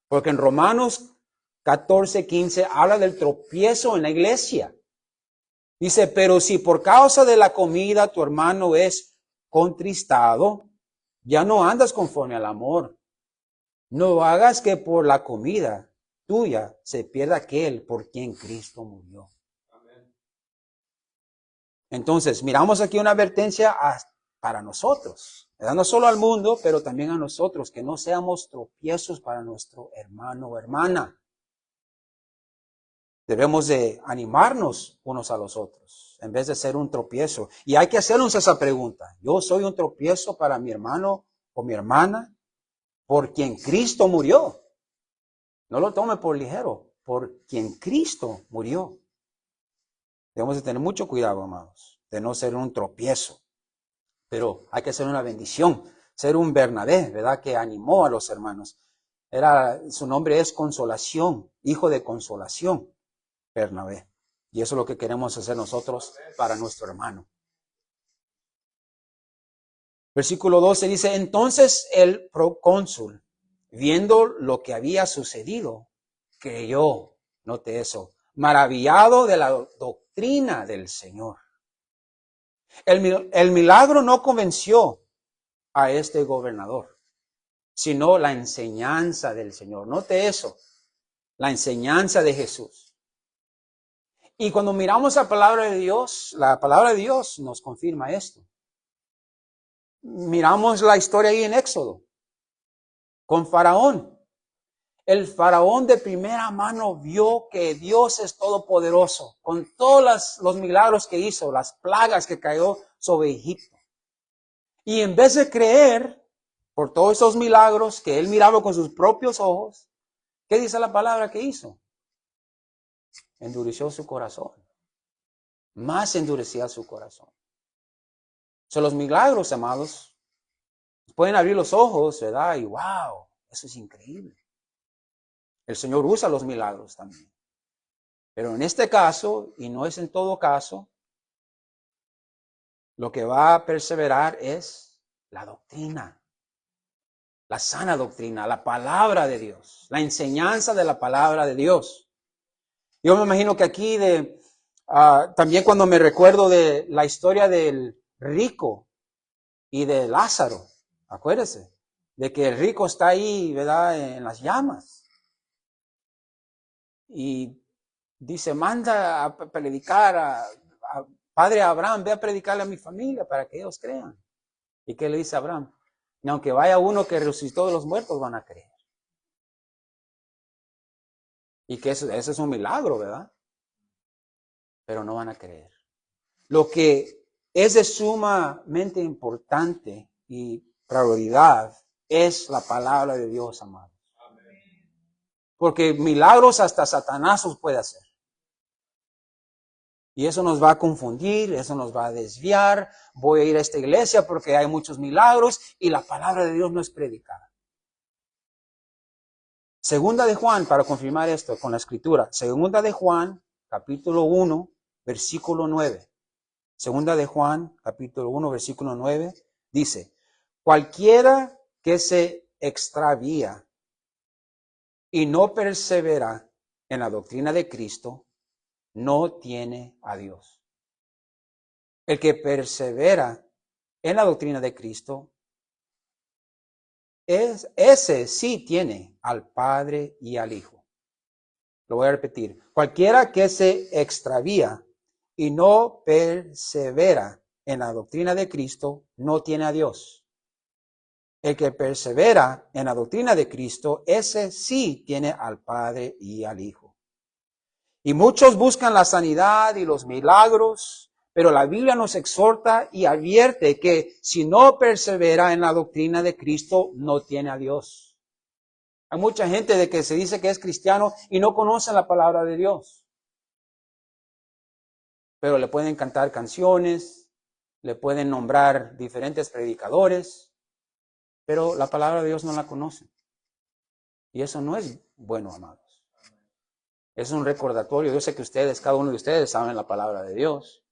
Porque en Romanos 14:15 habla del tropiezo en la iglesia. Dice, pero si por causa de la comida tu hermano es contristado, ya no andas conforme al amor. No hagas que por la comida tuya se pierda aquel por quien Cristo murió. Entonces, miramos aquí una advertencia para nosotros, ¿verdad? No solo al mundo, pero también a nosotros, que no seamos tropiezos para nuestro hermano o hermana. Debemos de animarnos unos a los otros, en vez de ser un tropiezo. Y hay que hacernos esa pregunta. ¿Yo soy un tropiezo para mi hermano o mi hermana por quien Cristo murió? No lo tome por ligero, por quien Cristo murió. Debemos de tener mucho cuidado, amados, de no ser un tropiezo. Pero hay que ser una bendición, ser un Bernabé, ¿verdad? Que animó a los hermanos. Su nombre es Consolación, hijo de consolación, Bernabé. Y eso es lo que queremos hacer nosotros para nuestro hermano. Versículo 12 dice, entonces el procónsul, viendo lo que había sucedido, creyó, note eso, maravillado de la doctrina del Señor. El milagro no convenció a este gobernador, sino la enseñanza del Señor. Note eso, la enseñanza de Jesús. Y cuando miramos la palabra de Dios nos confirma esto. Miramos la historia ahí en Éxodo, con Faraón. El Faraón de primera mano vio que Dios es todopoderoso, con todos los milagros que hizo, las plagas que cayó sobre Egipto. Y en vez de creer por todos esos milagros que él miraba con sus propios ojos, ¿qué dice la palabra que hizo? Endureció su corazón. Más endurecía su corazón. Son los milagros, amados, pueden abrir los ojos, ¿verdad? Y wow, eso es increíble. El Señor usa los milagros también. Pero en este caso, y no es en todo caso, lo que va a perseverar es la doctrina, la sana doctrina, la palabra de Dios, la enseñanza de la palabra de Dios. Yo me imagino que aquí también cuando me recuerdo de la historia del rico y de Lázaro, acuérdese, de que el rico está ahí, ¿verdad?, en las llamas. Y dice, manda a predicar a Padre Abraham, ve a predicarle a mi familia para que ellos crean. ¿Y qué le dice a Abraham? Y aunque vaya uno que resucitó de los muertos, van a creer. Y que eso es un milagro, ¿verdad? Pero no van a creer. Lo que es de sumamente importante y prioridad es la palabra de Dios, amados. Porque milagros hasta Satanás los puede hacer. Y eso nos va a confundir, eso nos va a desviar. Voy a ir a esta iglesia porque hay muchos milagros y la palabra de Dios no es predicada. Segunda de Juan, para confirmar esto con la escritura. Segunda de Juan, capítulo 1, versículo 9. Segunda de Juan, capítulo 1, versículo 9, dice, cualquiera que se extravía y no persevera en la doctrina de Cristo, no tiene a Dios. El que persevera en la doctrina de Cristo, ese sí tiene al Padre y al Hijo. Lo voy a repetir. Cualquiera que se extravía y no persevera en la doctrina de Cristo, no tiene a Dios. El que persevera en la doctrina de Cristo, ese sí tiene al Padre y al Hijo. Y muchos buscan la sanidad y los milagros, pero la Biblia nos exhorta y advierte que si no persevera en la doctrina de Cristo, no tiene a Dios. Hay mucha gente de que se dice que es cristiano y no conoce la palabra de Dios. Pero le pueden cantar canciones, le pueden nombrar diferentes predicadores, pero la palabra de Dios no la conocen. Y eso no es bueno, amados. Es un recordatorio. Yo sé que ustedes, cada uno de ustedes saben la palabra de Dios.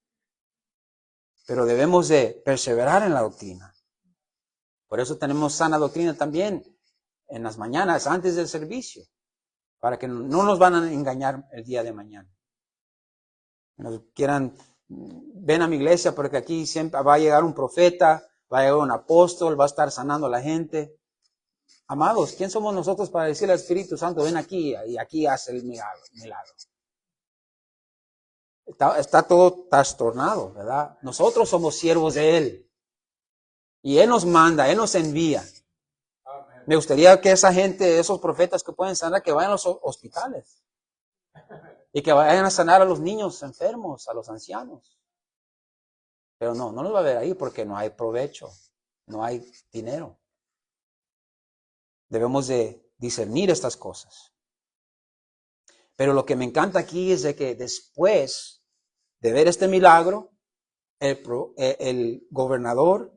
Pero debemos de perseverar en la doctrina. Por eso tenemos sana doctrina también en las mañanas, antes del servicio. Para que no nos van a engañar el día de mañana. Nos quieran, ven a mi iglesia porque aquí siempre va a llegar un profeta, va a llegar un apóstol, va a estar sanando a la gente. Amados, ¿quién somos nosotros para decirle al Espíritu Santo, ven aquí y aquí hace el milagro? Está todo trastornado, ¿verdad? Nosotros somos siervos de Él. Y Él nos manda, Él nos envía. Me gustaría que esa gente, esos profetas que pueden sanar, que vayan a los hospitales. Y que vayan a sanar a los niños enfermos, a los ancianos. Pero no los va a ver ahí porque no hay provecho, no hay dinero. Debemos de discernir estas cosas. Pero lo que me encanta aquí es de que después de ver este milagro, el gobernador,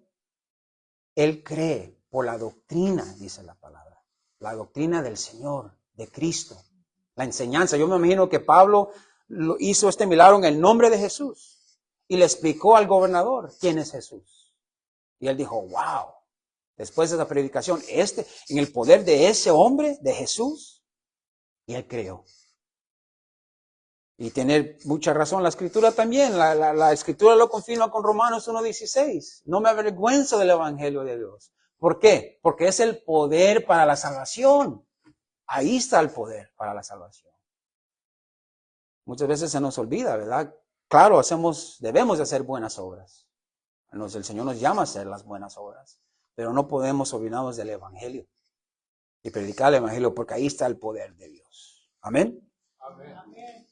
él cree por la doctrina, dice la palabra, la doctrina del Señor, de Cristo, la enseñanza. Yo me imagino que Pablo hizo este milagro en el nombre de Jesús y le explicó al gobernador quién es Jesús. Y él dijo, wow, después de la predicación, en el poder de ese hombre, de Jesús, y él creó. Y tiene mucha razón la Escritura también. La Escritura lo confirma con Romanos 1:16. No me avergüenzo del Evangelio de Dios. ¿Por qué? Porque es el poder para la salvación. Ahí está el poder para la salvación. Muchas veces se nos olvida, ¿verdad? Claro, debemos de hacer buenas obras. El Señor nos llama a hacer las buenas obras, pero no podemos olvidarnos del Evangelio y predicar el Evangelio, porque ahí está el poder de Dios. Amén. Amén.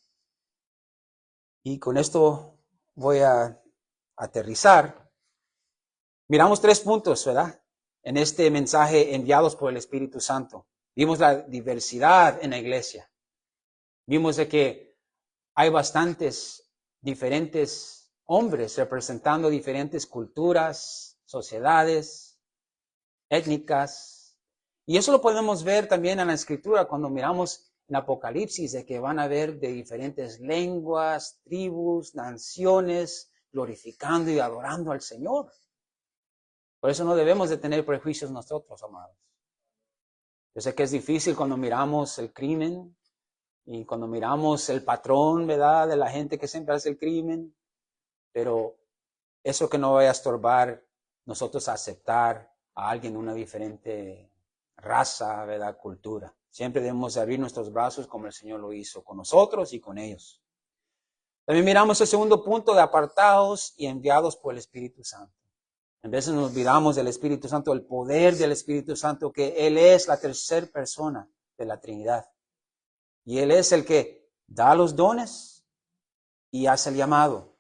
Y con esto voy a aterrizar. Miramos 3 puntos, ¿verdad? En este mensaje enviados por el Espíritu Santo. Vimos la diversidad en la iglesia. Vimos de que hay bastantes diferentes hombres representando diferentes culturas, sociedades, étnicas. Y eso lo podemos ver también en la Escritura cuando miramos en Apocalipsis, de que van a ver de diferentes lenguas, tribus, naciones, glorificando y adorando al Señor. Por eso no debemos de tener prejuicios nosotros, amados. Yo sé que es difícil cuando miramos el crimen y cuando miramos el patrón, ¿verdad?, de la gente que siempre hace el crimen, pero eso que no vaya a estorbar nosotros a aceptar a alguien de una diferente raza, ¿verdad?, cultura. Siempre debemos abrir nuestros brazos como el Señor lo hizo con nosotros y con ellos. También miramos el segundo punto de apartados y enviados por el Espíritu Santo. A veces nos olvidamos del Espíritu Santo, el poder del Espíritu Santo, que Él es la tercera persona de la Trinidad. Y Él es el que da los dones y hace el llamado.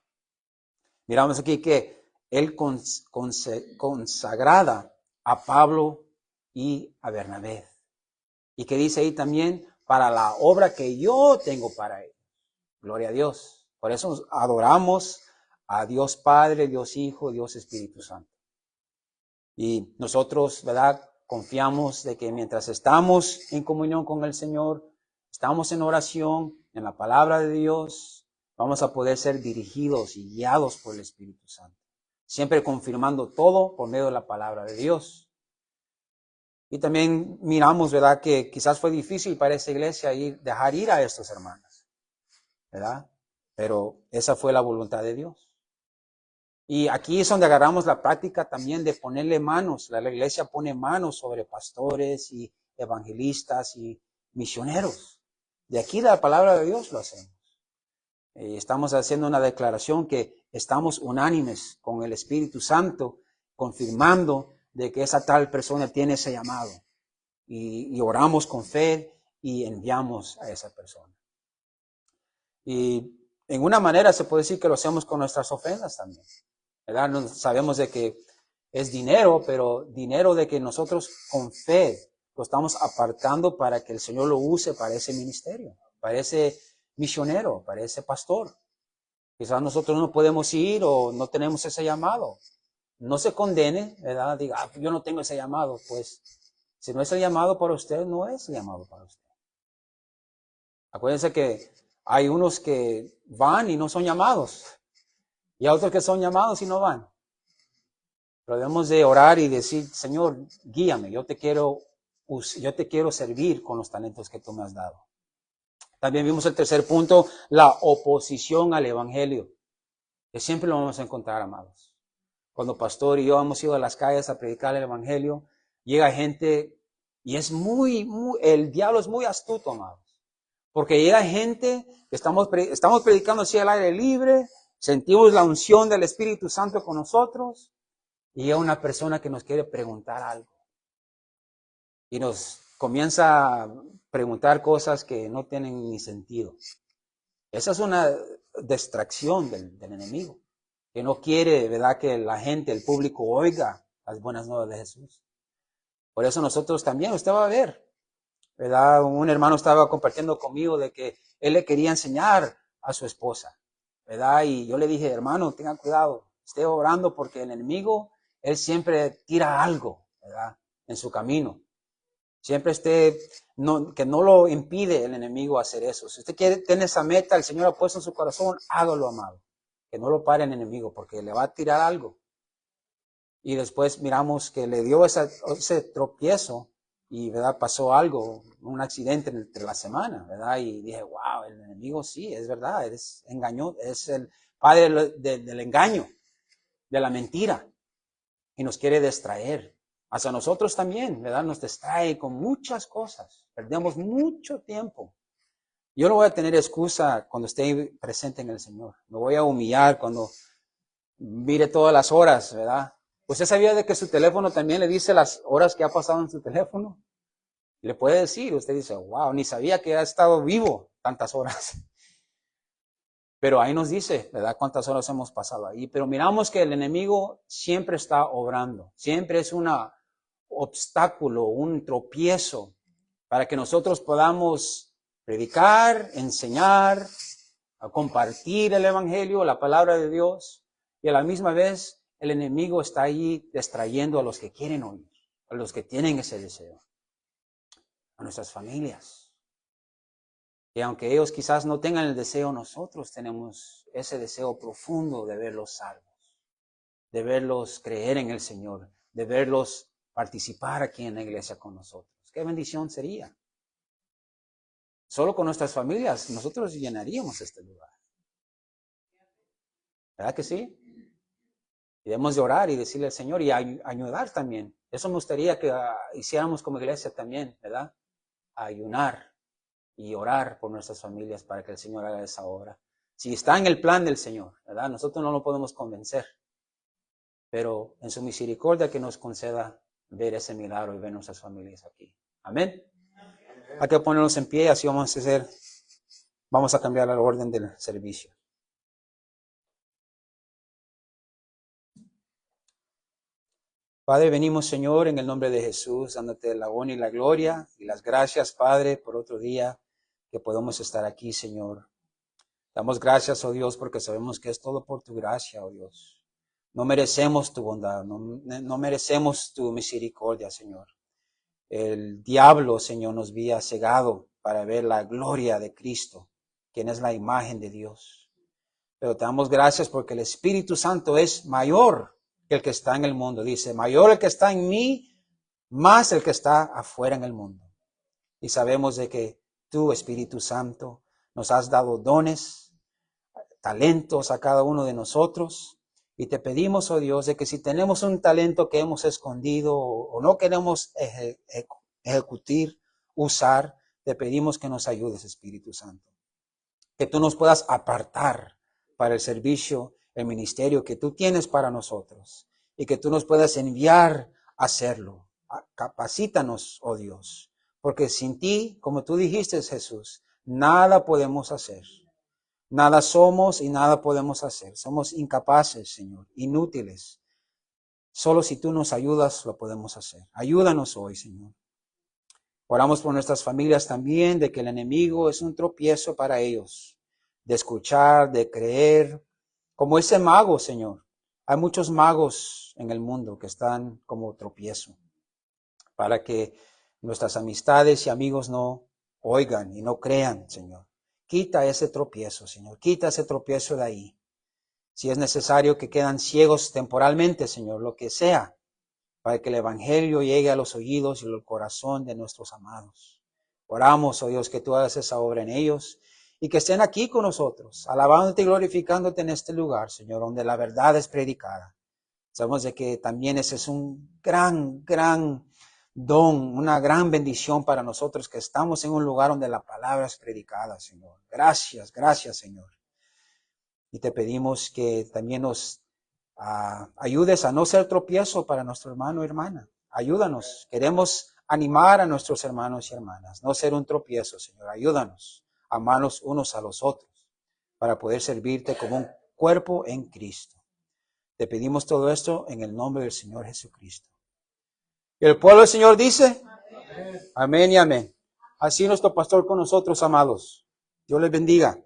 Miramos aquí que Él consagrada a Pablo y a Bernabé. Y que dice ahí también, para la obra que yo tengo para ellos. Gloria a Dios. Por eso adoramos a Dios Padre, Dios Hijo, Dios Espíritu Santo. Y nosotros, ¿verdad?, confiamos de que mientras estamos en comunión con el Señor, estamos en oración, en la palabra de Dios, vamos a poder ser dirigidos y guiados por el Espíritu Santo. Siempre confirmando todo por medio de la palabra de Dios. Y también miramos, ¿verdad?, que quizás fue difícil para esa iglesia dejar ir a estos hermanos, ¿verdad? Pero esa fue la voluntad de Dios. Y aquí es donde agarramos la práctica también de ponerle manos. La iglesia pone manos sobre pastores y evangelistas y misioneros. De aquí la palabra de Dios lo hacemos. Estamos haciendo una declaración que estamos unánimes con el Espíritu Santo, confirmando de que esa tal persona tiene ese llamado. Y oramos con fe y enviamos a esa persona. Y en una manera se puede decir que lo hacemos con nuestras ofrendas también. ¿Verdad? No sabemos de que es dinero, pero dinero de que nosotros con fe lo estamos apartando para que el Señor lo use para ese ministerio, para ese misionero, para ese pastor. Quizás nosotros no podemos ir o no tenemos ese llamado. No se condene, ¿verdad? Diga, yo no tengo ese llamado. Pues, si no es el llamado para usted, no es el llamado para usted. Acuérdense que hay unos que van y no son llamados. Y a otros que son llamados y no van. Pero debemos de orar y decir, Señor, guíame, yo te quiero servir con los talentos que tú me has dado. También vimos el tercer punto, la oposición al Evangelio, que siempre lo vamos a encontrar, amados. Cuando Pastor y yo hemos ido a las calles a predicar el Evangelio, llega gente y es el diablo es muy astuto, amados. Porque llega gente que estamos predicando así al aire libre, sentimos la unción del Espíritu Santo con nosotros y llega una persona que nos quiere preguntar algo. Y nos comienza a preguntar cosas que no tienen ni sentido. Esa es una distracción del enemigo, que no quiere, ¿verdad?, que la gente, el público oiga las buenas nuevas de Jesús. Por eso nosotros también, usted va a ver, ¿verdad? Un hermano estaba compartiendo conmigo de que él le quería enseñar a su esposa, ¿verdad? Y yo le dije, hermano, tenga cuidado, esté orando porque el enemigo, él siempre tira algo, ¿verdad?, en su camino. Siempre que no lo impide el enemigo hacer eso. Si usted quiere tener esa meta, el Señor ha puesto en su corazón, hágalo, amado. Que no lo pare el enemigo porque le va a tirar algo. Y después miramos que le dio ese tropiezo y, ¿verdad?, pasó algo, un accidente entre la semana, ¿verdad? Y dije, wow, el enemigo sí, es verdad, es el padre del engaño, de la mentira, y nos quiere distraer. Hacia nosotros también, ¿verdad? Nos distrae con muchas cosas, perdemos mucho tiempo. Yo no voy a tener excusa cuando esté presente en el Señor. Me voy a humillar cuando mire todas las horas, ¿verdad? ¿Usted sabía de que su teléfono también le dice las horas que ha pasado en su teléfono? Le puede decir, usted dice, wow, ni sabía que ha estado vivo tantas horas. Pero ahí nos dice, ¿verdad? Cuántas horas hemos pasado ahí. Pero miramos que el enemigo siempre está obrando. Siempre es un obstáculo, un tropiezo para que nosotros podamos predicar, enseñar, a compartir el evangelio, la palabra de Dios. Y a la misma vez el enemigo está ahí distrayendo a los que quieren oír, a los que tienen ese deseo, a nuestras familias. Y aunque ellos quizás no tengan el deseo, nosotros tenemos ese deseo profundo de verlos salvos, de verlos creer en el Señor, de verlos participar aquí en la iglesia con nosotros. ¡Qué bendición sería! Solo con nuestras familias nosotros llenaríamos este lugar. ¿Verdad que sí? Y debemos de orar y decirle al Señor y ayudar también. Eso me gustaría que hiciéramos como iglesia también, ¿verdad? Ayunar y orar por nuestras familias para que el Señor haga esa obra. Si está en el plan del Señor, ¿verdad? Nosotros no lo podemos convencer, pero en su misericordia que nos conceda ver ese milagro y ver nuestras familias aquí. Amén. Hay que ponernos en pie, así vamos a cambiar el orden del servicio. Padre, venimos, Señor, en el nombre de Jesús, dándote la honra y la gloria y las gracias, Padre, por otro día que podemos estar aquí, Señor. Damos gracias, oh Dios, porque sabemos que es todo por tu gracia, oh Dios. No merecemos tu bondad, no merecemos tu misericordia, Señor. El diablo, Señor, nos había cegado para ver la gloria de Cristo, quien es la imagen de Dios. Pero te damos gracias porque el Espíritu Santo es mayor que el que está en el mundo. Dice, mayor el que está en mí, más el que está afuera en el mundo. Y sabemos de que tú, Espíritu Santo, nos has dado dones, talentos a cada uno de nosotros. Y te pedimos, oh Dios, de que si tenemos un talento que hemos escondido o no queremos ejecutar, usar, te pedimos que nos ayudes, Espíritu Santo. Que tú nos puedas apartar para el servicio, el ministerio que tú tienes para nosotros. Y que tú nos puedas enviar a hacerlo. Capacítanos, oh Dios. Porque sin ti, como tú dijiste, Jesús, nada podemos hacer. Nada somos y nada podemos hacer. Somos incapaces, Señor, inútiles. Solo si tú nos ayudas lo podemos hacer. Ayúdanos hoy, Señor. Oramos por nuestras familias también, de que el enemigo es un tropiezo para ellos. De escuchar, de creer, como ese mago, Señor. Hay muchos magos en el mundo que están como tropiezo. Para que nuestras amistades y amigos no oigan y no crean, Señor. Quita ese tropiezo, Señor. Quita ese tropiezo de ahí. Si es necesario que quedan ciegos temporalmente, Señor, lo que sea, para que el evangelio llegue a los oídos y al corazón de nuestros amados. Oramos, oh Dios, que tú hagas esa obra en ellos y que estén aquí con nosotros, alabándote y glorificándote en este lugar, Señor, donde la verdad es predicada. Sabemos de que también ese es un gran don, una gran bendición para nosotros que estamos en un lugar donde la palabra es predicada, Señor. Gracias, Señor. Y te pedimos que también nos ayudes a no ser tropiezo para nuestro hermano y hermana. Ayúdanos. Queremos animar a nuestros hermanos y hermanas, no ser un tropiezo, Señor. Ayúdanos a amarnos unos a los otros para poder servirte como un cuerpo en Cristo. Te pedimos todo esto en el nombre del Señor Jesucristo. Y el pueblo del Señor dice, amén y amén. Así nuestro pastor con nosotros, amados. Dios les bendiga.